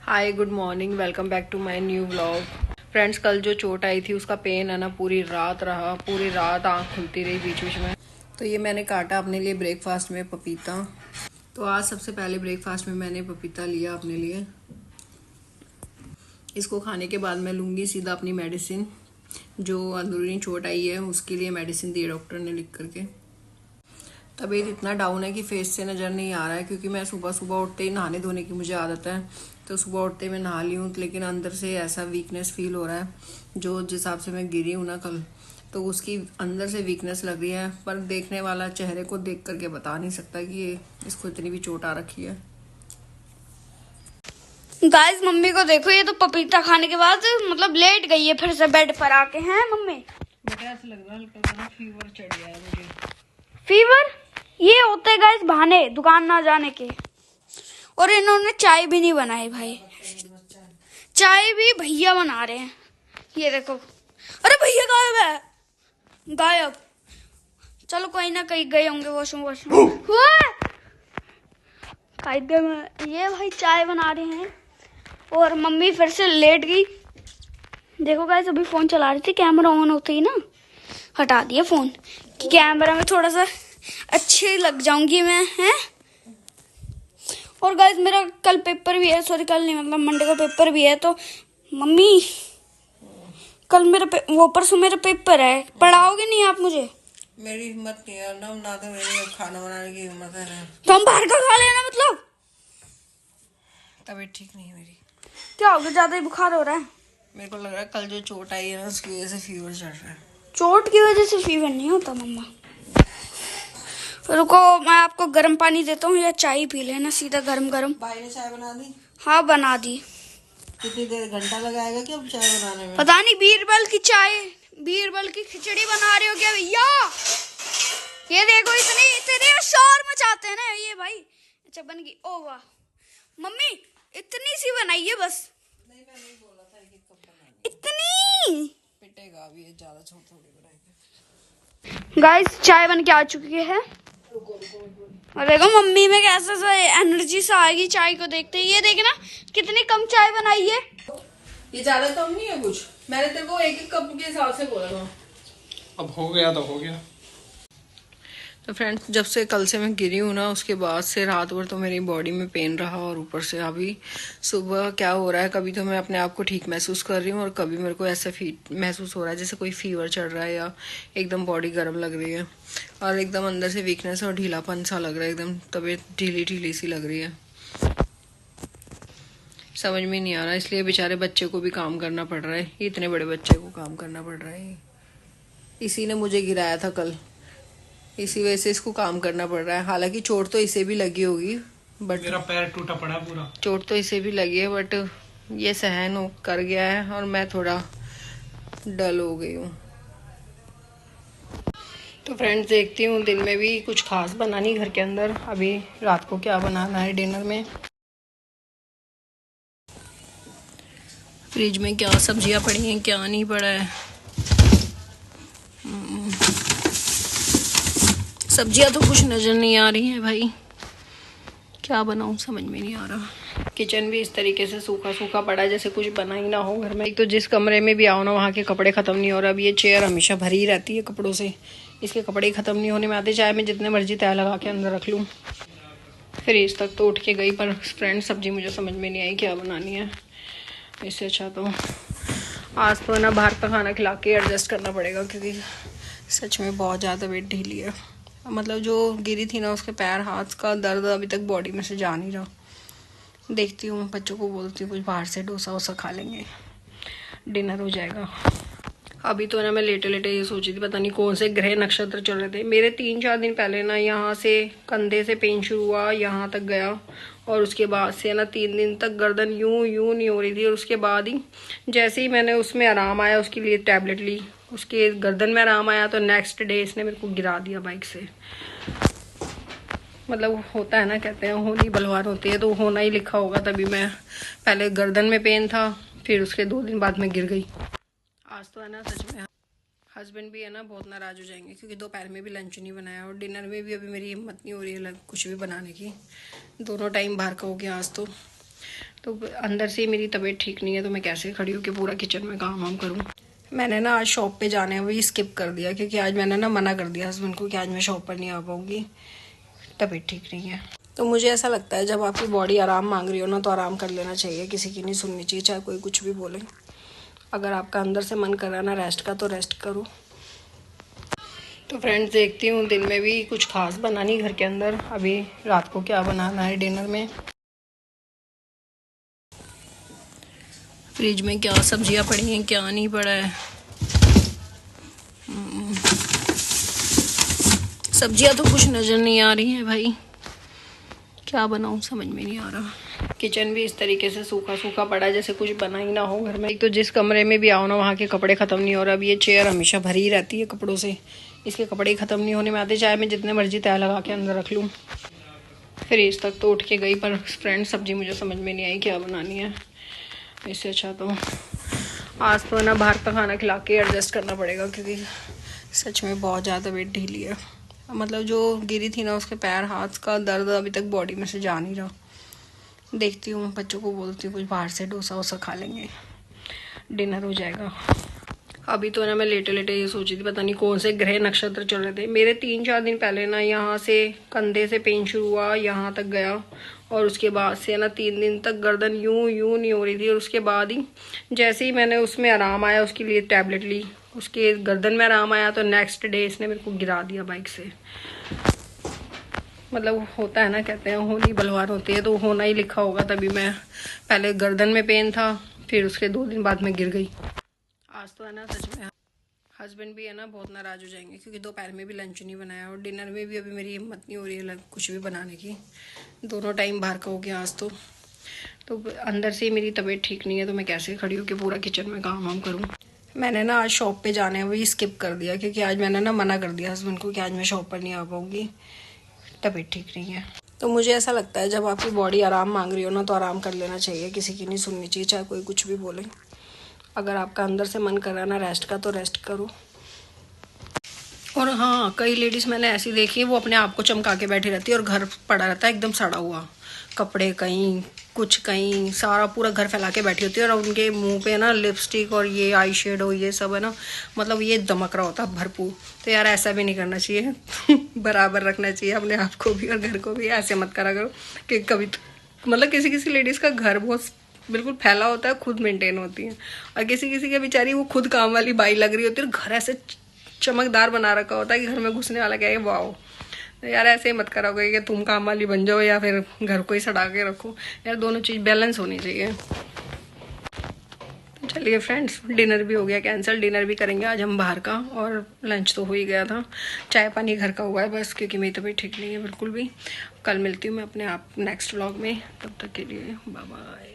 Hi good morning, welcome back to my new vlog. Friends, कल जो चोट आई थी उसका पेन है ना पूरी रात रहा, पूरी रात आँख खुलती रही बीच बीच में। तो ये मैंने काटा अपने लिए ब्रेकफास्ट में पपीता। तो आज सबसे पहले ब्रेकफास्ट में मैंने पपीता लिया अपने लिए। इसको खाने के बाद मैं लूँगी सीधा अपनी मेडिसिन। जो अंदरूनी चोट आई है उसके लिए मेडिसिन दी डॉक्टर ने लिख करके। तबीयत इतना डाउन है कि फेस से नज़र नहीं आ रहा है, क्योंकि मैं सुबह सुबह उठते ही नहाने धोने की मुझे आदत है। तो सुबह उठते मैं नहा ली हूँ, लेकिन अंदर से ऐसा वीकनेस फील हो रहा है। जिस हिसाब से मैं गिरी हूँ ना कल, तो उसकी अंदर से वीकनेस लग रही है। पर देखने वाला चेहरे को देख करके बता नहीं सकता कि इसको इतनी भी चोट आ रखी है। गाइस, मम्मी को देखो, ये तो पपीता खाने के बाद मतलब लेट गई है फिर से बेड पर आके। हैं मम्मी? बेटा ऐसा लग रहा है हल्का फीवर चढ़ गया है मुझे। फीवर? ये होते हैं गाइस बहाने दुकान ना जाने के। और इन्होंने चाय भी नहीं बनाई भाई। चाय भी भैया बना रहे हैं, ये देखो। अरे भैया गायब है, गायब। चलो कोई ना, कहीं गए होंगे वॉशरूम हुआ। ये भाई चाय बना रहे हैं और मम्मी फिर से लेट गई। देखो गाइस, अभी फोन चला रही थी, कैमरा ऑन होते ही ना हटा दिया फोन कि कैमरा में थोड़ा सा अच्छी लग जाऊंगी मैं, हैं। और गाइस, मेरा कल पेपर भी है, सॉरी कल नहीं मतलब मंडे को पेपर भी है। तो मम्मी, कल मेरा वो परसों मेरा पेपर है, पढ़ाओगे नहीं आप मुझे? मेरी हिम्मत नहीं है ना तो मेरी खाना बनाने की हिम्मत है ना। तो हम बाहर का खा लेना। मतलब तबीयत ठीक नहीं है मेरी। क्या हो गया? ज्यादा ही बुखार हो रहा है? मेरे को लग रहा है कल जो चोट आई है ना उसकी वजह से फीवर चढ़ रहा है। चोट की वजह से फीवर नहीं होता मम्मा। रुको, मैं आपको गर्म पानी देता हूँ या चाय पी लेना सीधा गरम गरम। भाई ने चाय बना दी? हाँ बना दी। कितनी देर, घंटा लगाएगा क्या अब चाय बनाने में? पता नहीं, बीरबल की चाय, बीरबल की खिचड़ी बना रहे हो क्या भैया? ये देखो, इतने इतने शोर मचाते हैं ना ये भाई। अच्छा बन गई। ओ वाह मम्मी, इतनी सी बनाई है बस। नहीं, मैं नहीं बोला था कि कब बनानी। इतनी पिटेगा अभी, ये ज्यादा छोटी थोड़ी बनाएंगे। गाइस, चाय बन के आ चुकी है। और देखो मम्मी में कैसा एनर्जी सा आएगी चाय को देखते ही। ये देखना कितनी कम चाय बनाई है। ये ज्यादा कम नहीं है कुछ, मैंने तेरे को एक एक कप के हिसाब से बोला था। अब हो गया तो हो गया। तो फ्रेंड्स, जब से कल से मैं गिरी हूँ ना, उसके बाद से रात भर तो मेरी बॉडी में पेन रहा, और ऊपर से अभी सुबह क्या हो रहा है, कभी तो मैं अपने आप को ठीक महसूस कर रही हूँ और कभी मेरे को ऐसा महसूस हो रहा है जैसे कोई फीवर चढ़ रहा है या एकदम बॉडी गर्म लग रही है, और एकदम अंदर से वीकनेस और ढीलापन सा लग रहा है, एकदम तबीयत ढीली ढीली सी लग रही है। समझ में नहीं आ रहा, इसलिए बेचारे बच्चे को भी काम करना पड़ रहा है। इतने बड़े बच्चे को काम करना पड़ रहा है। इसी ने मुझे गिराया था कल, इसी वजह से इसको काम करना पड़ रहा है। हालांकि चोट तो इसे भी लगी होगी, बट मेरा पैर टूटा पड़ा पूरा। चोट तो इसे भी लगी है, बट ये सहन कर गया है और मैं थोड़ा डल हो गई हूँ। तो फ्रेंड्स, देखती हूँ दिन में भी कुछ खास बनानी घर के अंदर, अभी रात को क्या बनाना है डिनर में। फ्रिज में क्या सब्जियां पड़ी हैं क्या नहीं पड़ा है। सब्जियां तो कुछ नज़र नहीं आ रही हैं भाई, क्या बनाऊं समझ में नहीं आ रहा। किचन भी इस तरीके से सूखा सूखा पड़ा है जैसे कुछ बना ही ना हो घर में। एक तो जिस कमरे में भी आओ ना वहाँ के कपड़े ख़त्म नहीं हो रहे। अब ये चेयर हमेशा भरी ही रहती है कपड़ों से, इसके कपड़े ही ख़त्म नहीं होने में आते, चाहे मैं जितने मर्जी तय लगा के अंदर रख लूँ। फ्रिज तक तो उठ के गई, पर फ्रेंड सब्जी मुझे समझ में नहीं आई क्या बनानी है। इससे अच्छा तो आज तो ना बाहर का खाना खिला के एडजस्ट करना पड़ेगा, क्योंकि सच में बहुत ज़्यादा वेट ढीली है। मतलब जो गिरी थी ना, उसके पैर हाथ का दर्द अभी तक बॉडी में से जा नहीं रहा। देखती हूँ, बच्चों को बोलती हूँ कुछ बाहर से डोसा वोसा खा लेंगे, डिनर हो जाएगा। अभी तो ना मैं लेटे लेटे ये सोची थी, पता नहीं कौन से ग्रह नक्षत्र चल रहे थे मेरे। 3-4 दिन पहले ना यहाँ से कंधे से पेन शुरू हुआ, यहाँ तक गया, और उसके बाद से ना 3 दिन तक गर्दन यूं यूं नहीं हो रही थी। और उसके बाद ही जैसे ही मैंने उसमें आराम आया, उसके लिए टैबलेट ली, उसके गर्दन में आराम आया, तो नेक्स्ट डे इसने मेरे को गिरा दिया बाइक से। मतलब होता है ना, कहते हैं होनी बलवान होती है, तो होना ही लिखा होगा। तभी मैं पहले गर्दन में पेन था, फिर उसके 2 दिन बाद मैं गिर गई। आज तो है ना सच में हस्बैंड भी है ना बहुत नाराज़ हो जाएंगे, क्योंकि दोपहर में भी लंच नहीं बनाया और डिनर में भी अभी मेरी हिम्मत नहीं हो रही है कुछ भी बनाने की। दोनों टाइम बाहर का हो गया आज तो। तो अंदर से मेरी तबीयत ठीक नहीं है, तो मैं कैसे खड़ी हूँ कि पूरा किचन में काम वाम करूँ। मैंने ना आज शॉप पे जाने वही स्किप कर दिया, क्योंकि आज मैंने ना मना कर दिया हस्बैंड को कि आज मैं शॉप पर नहीं आ पाऊँगी, तबीयत ठीक नहीं है। तो मुझे ऐसा लगता है जब आपकी बॉडी आराम मांग रही हो ना, तो आराम कर लेना चाहिए, किसी की नहीं सुननी चाहिए, चाहे कोई कुछ भी बोले। अगर आपका अंदर से मन कर रहा है ना रेस्ट का, तो रेस्ट करो। तो फ्रेंड्स, देखती हूँ दिन में भी कुछ खास बना नहीं घर के अंदर, अभी रात को क्या बनाना है डिनर में। फ्रिज में क्या सब्जियां पड़ी हैं, क्या नहीं पड़ा है। सब्जियां तो कुछ नज़र नहीं आ रही हैं भाई, क्या बनाऊं समझ में नहीं आ रहा। किचन भी इस तरीके से सूखा सूखा पड़ा है जैसे कुछ बना ही ना हो घर में। एक तो जिस कमरे में भी आओ ना, वहाँ के कपड़े ख़त्म नहीं हो रहे। अब ये चेयर हमेशा भरी ही रहती है कपड़ों से, इसके कपड़े ख़त्म नहीं होने में आते, चाहे मैं जितने मर्जी तय लगा के अंदर रख लूँ। फ्रिज तक तो उठ के गई, पर फ्रेंड सब्जी मुझे समझ में नहीं आई क्या बनानी है। इससे अच्छा तो आज तो ना बाहर का खाना खिला के एडजस्ट करना पड़ेगा, क्योंकि सच में बहुत ज़्यादा वेट ढीली है। मतलब जो गिरी थी ना, उसके पैर हाथ का दर्द अभी तक बॉडी में से जा नहीं रहा। देखती हूँ, बच्चों को बोलती हूँ कुछ बाहर से डोसा वोसा खा लेंगे, डिनर हो जाएगा। अभी तो ना मैं लेटे लेटे ये सोची थी, पता नहीं कौन से ग्रह नक्षत्र चल रहे थे मेरे। 3-4 दिन पहले ना यहाँ से कंधे से पेन शुरू हुआ, यहाँ तक गया, और उसके बाद से ना 3 दिन तक गर्दन यूं नहीं हो रही थी। और उसके बाद ही जैसे ही मैंने उसमें आराम आया, उसके लिए टैबलेट ली, उसके गर्दन में आराम आया, तो नेक्स्ट डे इसने मेरे को गिरा दिया बाइक से। मतलब होता है ना, कहते हैं होनी बलवान होती है, तो होना ही लिखा होगा। तभी मैं पहले गर्दन में पेन था, फिर उसके 2 दिन बाद मैं गिर गई। आज तो है ना सच में हस्बैंड भी है ना बहुत नाराज़ हो जाएंगे, क्योंकि दोपहर में भी लंच नहीं बनाया, और डिनर में भी अभी मेरी हिम्मत नहीं हो रही है कुछ भी बनाने की। दोनों टाइम बाहर का हो गया आज तो अंदर से ही मेरी तबीयत ठीक नहीं है, तो मैं कैसे खड़ी हूँ कि पूरा किचन में काम वाम करूँ। मैंने ना आज शॉप पे जाने वही स्किप कर दिया, क्योंकि आज मैंने ना मना कर दिया हस्बैंड को कि आज मैं शॉप पर नहीं आ पाऊँगी, तबीयत ठीक नहीं है। तो मुझे ऐसा लगता है जब आपकी बॉडी आराम मांग रही हो ना, तो आराम कर लेना चाहिए, किसी की नहीं सुननी चाहिए, चाहे कोई कुछ भी बोले। अगर आपका अंदर से मन कर रहा है ना रेस्ट का, तो रेस्ट करो। और हाँ, कई लेडीज़ मैंने ऐसी देखी है, वो अपने आप को चमका के बैठी रहती है और घर पड़ा रहता है एकदम सड़ा हुआ, कपड़े कहीं कुछ कहीं, सारा पूरा घर फैला के बैठी होती है। और उनके मुंह पे ना लिपस्टिक और ये आई शेडो ये सब है ना, मतलब ये दमक रहा होता है भरपूर। तो यार ऐसा भी नहीं करना चाहिए बराबर रखना चाहिए अपने आप को भी और घर को भी। ऐसे मत करा करो कि कभी मतलब किसी लेडीज़ का घर बहुत बिल्कुल फैला होता है, खुद मेंटेन होती है, और किसी के बेचारी वो खुद काम वाली बाई लग रही होती है, और घर ऐसे चमकदार बना रखा होता है कि घर में घुसने वाला क्या है, वाओ। तो यार ऐसे ही मत करोगे कि तुम काम वाली बन जाओ या फिर घर को ही सड़ा के रखो। यार दोनों चीज़ बैलेंस होनी चाहिए। चलिए फ्रेंड्स, डिनर भी हो गया कैंसिल, डिनर भी करेंगे आज हम बाहर का, और लंच तो हो ही गया था। चाय पानी घर का हुआ है बस, क्योंकि मेरी तबीयत ठीक नहीं है बिल्कुल भी। कल मिलती हूँ मैं अपने आप नेक्स्ट व्लॉग में, तब तक के लिए बाय बाय।